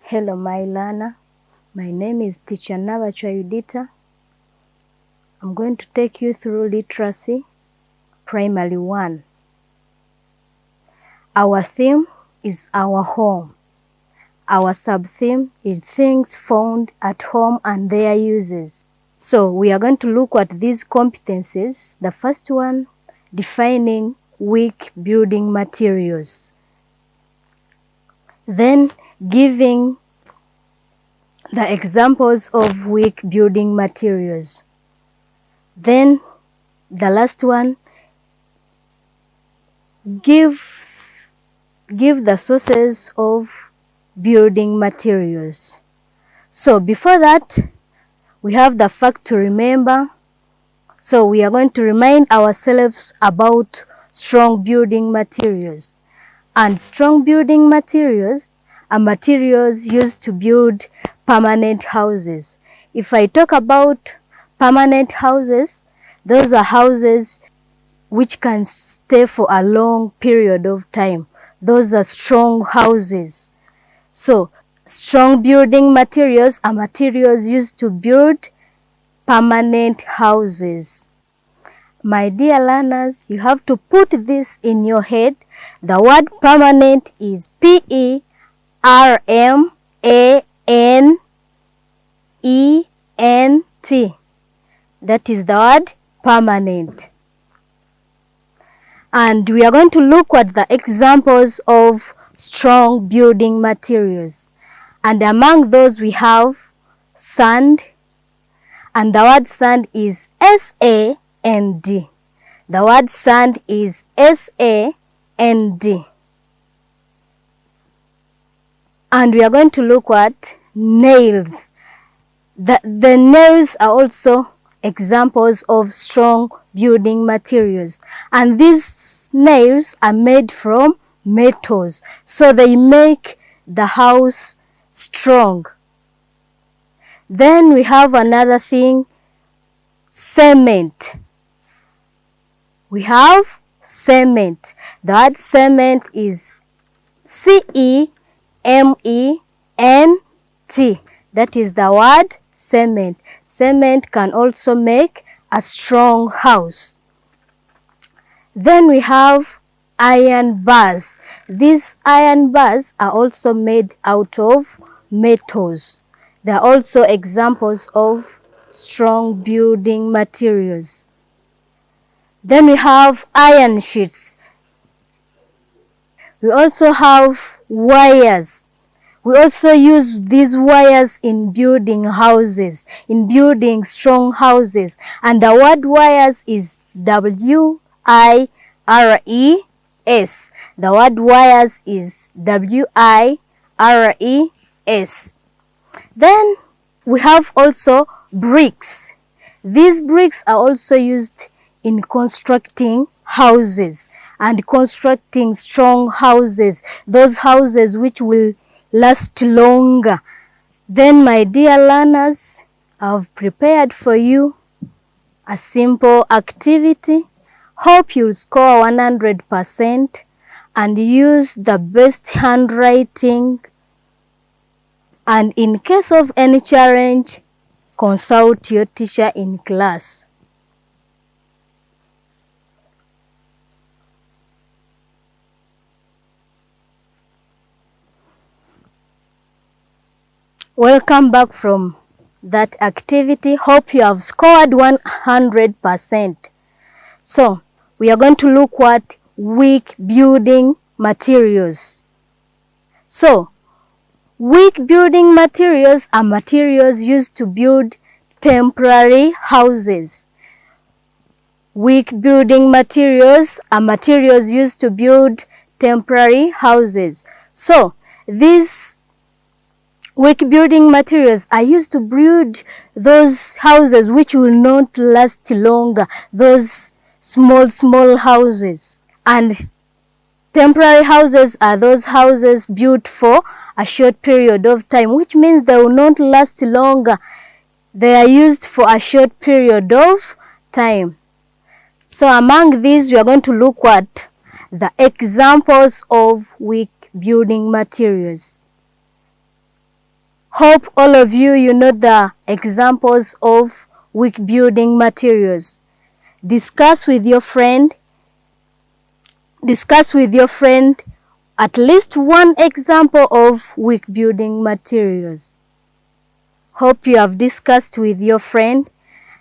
Hello, my learner. My name is Teacher Nabachwa Yudita. I'm going to take you through literacy, primary 1. Our theme is our home. Our sub-theme is things found at home and their uses. So we are going to look at these competencies. The first one, defining weak building materials. Then giving the examples of weak building materials. Then the last one, give the sources of building materials. So before that, we have the fact to remember. So we are going to remind ourselves about strong building materials. And strong building materials are materials used to build permanent houses. If I talk about permanent houses, those are houses which can stay for a long period of time. Those are strong houses. So, strong building materials are materials used to build permanent houses. My dear learners, you have to put this in your head. The word permanent is P-E-R-M-A-N-E-N-T. That is the word permanent. And we are going to look at the examples of strong building materials. And among those we have sand. And the word sand is S-A-N-D. The word sand is S-A-N-D. And we are going to look at nails. The nails are also examples of strong building materials. And these nails are made from metals. So they make the house strong. Then we have another thing, cement. We have cement. The word cement is C-E-M-E-N-T. That is the word cement. Cement can also make a strong house. Then we have iron bars. These iron bars are also made out of metals. They are also examples of strong building materials. Then we have iron sheets. We also have wires. We also use these wires in building houses, in building strong houses. And the word wires is W-I-R-E-S. The word wires is W-I-R-E-S. Then we have also bricks. These bricks are also used in constructing houses and constructing strong houses, those houses which will last longer. Then, my dear learners, I've prepared for you a simple activity. Hope you'll score 100% and use the best handwriting. And in case of any challenge, consult your teacher in class. Welcome back from that activity. Hope you have scored 100%. So, we are going to look at weak building materials. So, weak building materials are materials used to build temporary houses. Weak building materials are materials used to build temporary houses. So, these weak building materials are used to build those houses which will not last longer, those small houses. And temporary houses are those houses built for a short period of time, which means they will not last longer. They are used for a short period of time. So among these, we are going to look at the examples of weak building materials. Hope all of you know the examples of weak building materials. Discuss with your friend at least one example of weak building materials. Hope you have discussed with your friend.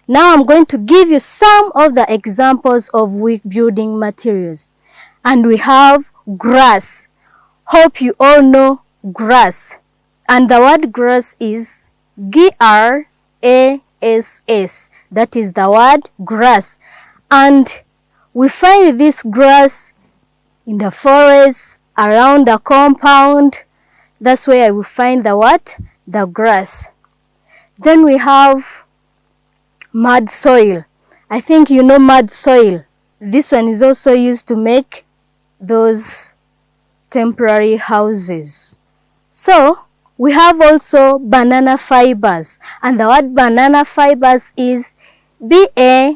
Now I'm going to give you some of the examples of weak building materials. And we have grass. Hope you all know grass. And the word grass is Grass. That is the word grass. And we find this grass in the forest, around the compound. That's where we find the what? The grass. Then we have mud soil. I think you know mud soil. This one is also used to make those temporary houses. So we have also banana fibers, and the word banana fibers is BANANAFIBRES.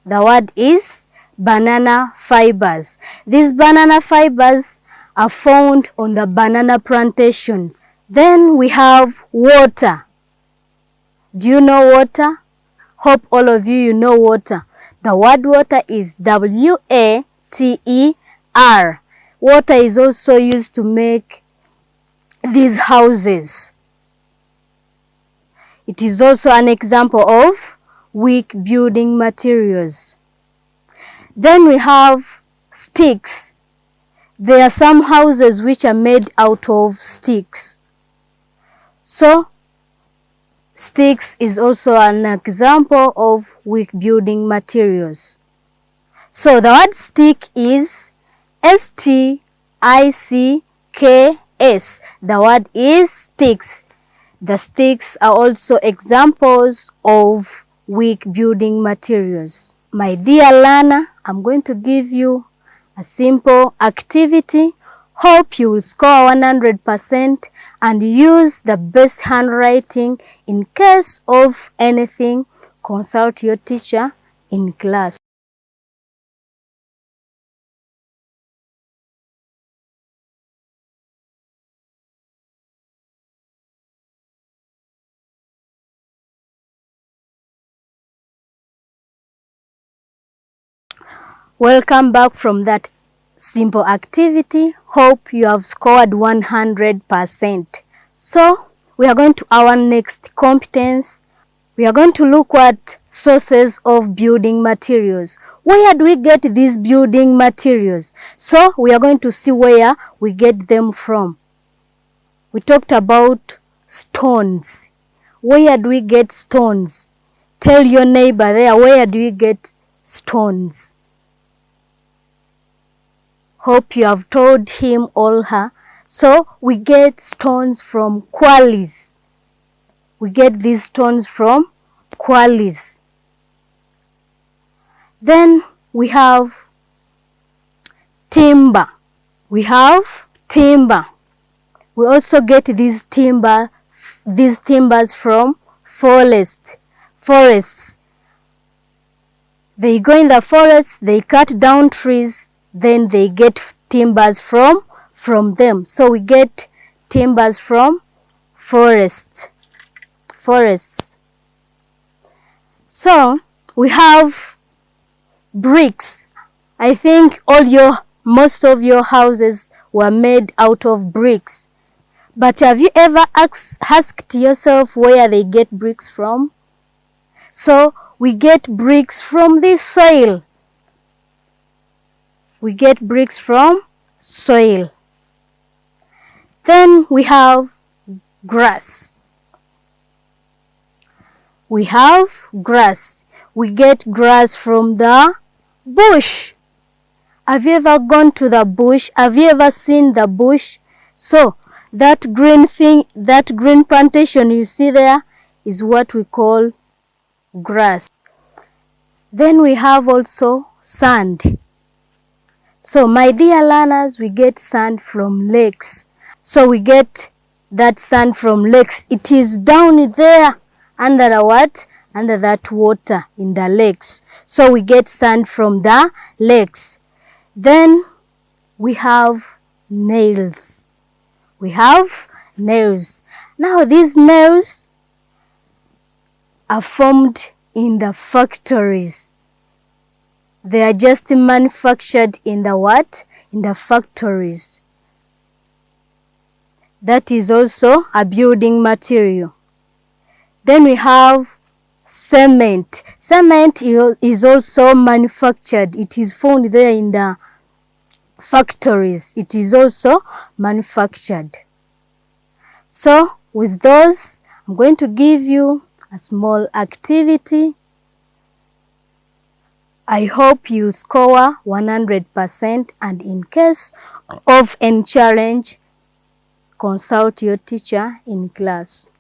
The word is banana fibers. These banana fibers are found on the banana plantations. Then we have water. Do you know water? Hope all of you know water. The word water is WATER. Water is also used to make these houses. It is also an example of weak building materials. Then we have sticks. There are some houses which are made out of sticks. So, sticks is also an example of weak building materials. So, the word stick is STICKS. The word is sticks. The sticks are also examples of weak building materials. My dear learner, I'm going to give you a simple activity. Hope you will score 100% and use the best handwriting. In case of anything, consult your teacher in class. Welcome back from that simple activity. Hope you have scored 100%. So, we are going to our next competence. We are going to look at sources of building materials. Where do we get these building materials? So, we are going to see where we get them from. We talked about stones. Where do we get stones? Tell your neighbor there, where do we get stones? Hope you have told him or her. So, we get stones from quarries. We get these stones from quarries. Then we have timber. We have timber. We also get these timbers from forests. They go in the forest, they cut down trees, then they get timbers from them. So we get timbers from forests. So we have bricks. I think most of your houses were made out of bricks. But have you ever asked yourself where they get bricks from? So we get bricks from this soil. We get bricks from soil. Then we have grass. We have grass. We get grass from the bush. Have you ever gone to the bush? Have you ever seen the bush? So, that green plantation you see there is what we call grass. Then we have also sand. So, my dear learners, we get sand from lakes. So, we get that sand from lakes. It is down there under the what? Under that water in the lakes. So, we get sand from the lakes. Then we have nails. We have nails. Now these nails are formed in the factories. They are just manufactured in the what? In the factories. That is also a building material. Then we have cement. Cement is also manufactured. It is found there in the factories. It is also manufactured. So with those, I'm going to give you a small activity. I hope you score 100%, and in case of any challenge, consult your teacher in class.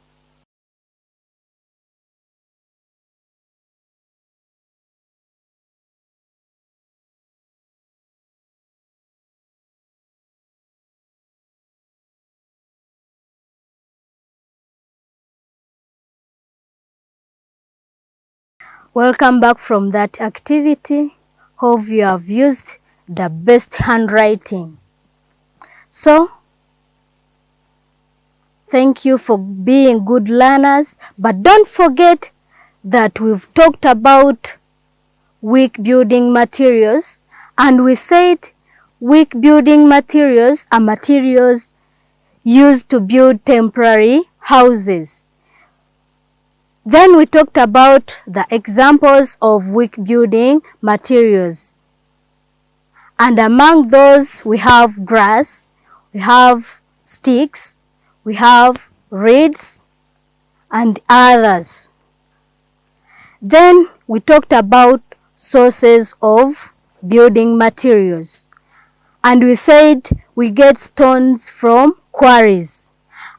Welcome back from that activity. Hope you have used the best handwriting. So, thank you for being good learners, but don't forget that we've talked about weak building materials, and we said weak building materials are materials used to build temporary houses. Then we talked about the examples of weak building materials. And among those, we have grass, we have sticks, we have reeds, and others. Then we talked about sources of building materials. And we said we get stones from quarries.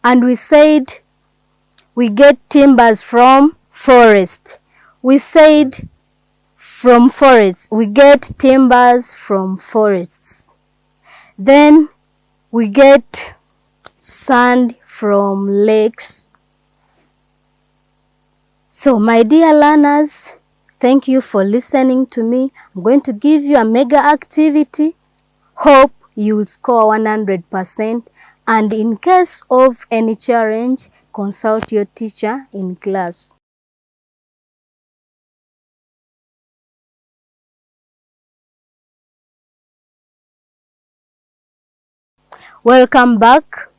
And we said we get timbers from forest. We said from forests. We get timbers from forests. Then we get sand from lakes. So my dear learners, thank you for listening to me. I'm going to give you a mega activity. Hope you will score 100%. And in case of any challenge, consult your teacher in class. Welcome back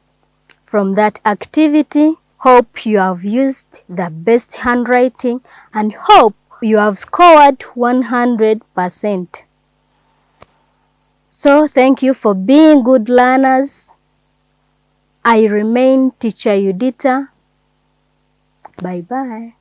from that activity. Hope you have used the best handwriting and hope you have scored 100%. So thank you for being good learners. I remain Teacher Yudita. Bye-bye.